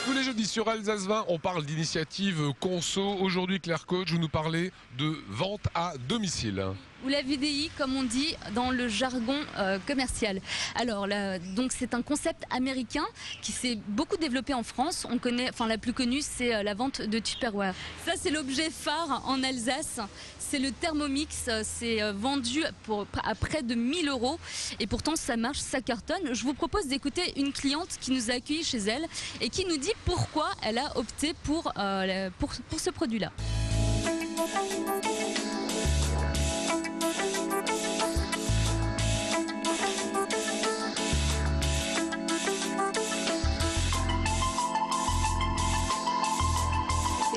Tous les jeudis sur Alsace 20, on parle d'initiative conso. Aujourd'hui, Claire Coach, vous nous parlez de vente à domicile. Ou la VDI, comme on dit dans le jargon commercial. Alors là, donc c'est un concept américain qui s'est beaucoup développé en France. On connaît, enfin la plus connue, c'est la vente de Tupperware. Ça, c'est l'objet phare en Alsace. C'est le Thermomix. C'est vendu à près de 1 000 €. Et pourtant, ça marche, ça cartonne. Je vous propose d'écouter une cliente qui nous a accueillis chez elle et qui nous dit pourquoi elle a opté pour ce produit-là.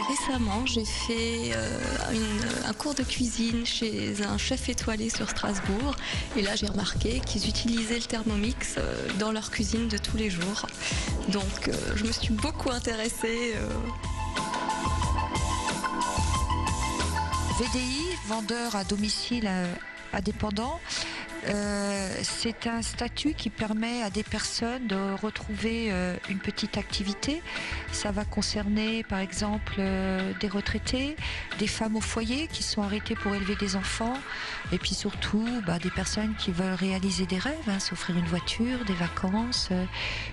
Récemment, j'ai fait un cours de cuisine chez un chef étoilé sur Strasbourg. Et là, j'ai remarqué qu'ils utilisaient le Thermomix dans leur cuisine de tous les jours. Donc, je me suis beaucoup intéressée. VDI, vendeur à domicile indépendant. C'est un statut qui permet à des personnes de retrouver une petite activité. Ça va concerner par exemple des retraités, des femmes au foyer qui sont arrêtées pour élever des enfants et puis surtout des personnes qui veulent réaliser des rêves, s'offrir une voiture, des vacances.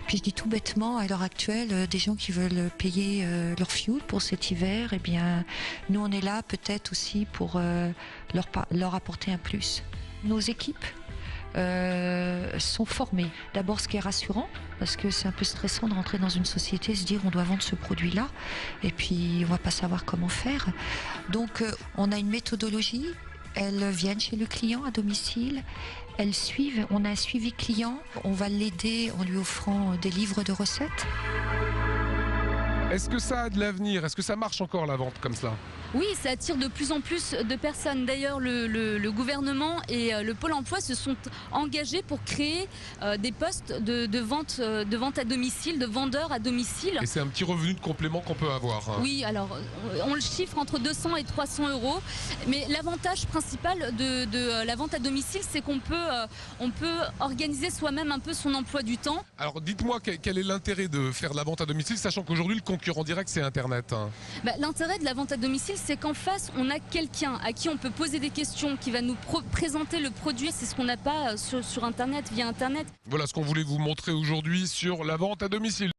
Puis je dis tout bêtement, à l'heure actuelle, des gens qui veulent payer leur fioul pour cet hiver, eh bien nous on est là peut-être aussi pour leur apporter un plus. Nos équipes sont formées. D'abord, ce qui est rassurant, parce que c'est un peu stressant de rentrer dans une société et se dire on doit vendre ce produit-là, et puis on va pas savoir comment faire. Donc, on a une méthodologie. Elles viennent chez le client à domicile. Elles suivent. On a un suivi client. On va l'aider en lui offrant des livres de recettes. Est-ce que ça a de l'avenir? Est-ce que ça marche encore la vente comme ça? Oui, ça attire de plus en plus de personnes. D'ailleurs, le gouvernement et le Pôle emploi se sont engagés pour créer des postes de vente à domicile, de vendeurs à domicile. Et c'est un petit revenu de complément qu'on peut avoir. Oui, alors on le chiffre entre 200 et 300 €. Mais l'avantage principal de la vente à domicile, c'est qu'on peut organiser soi-même un peu son emploi du temps. Alors dites-moi quel est l'intérêt de faire de la vente à domicile, sachant qu'aujourd'hui le concurrent direct c'est Internet. L'intérêt de la vente à domicile, c'est qu'en face, on a quelqu'un à qui on peut poser des questions, qui va nous présenter le produit. C'est ce qu'on n'a pas sur Internet, via Internet. Voilà ce qu'on voulait vous montrer aujourd'hui sur la vente à domicile.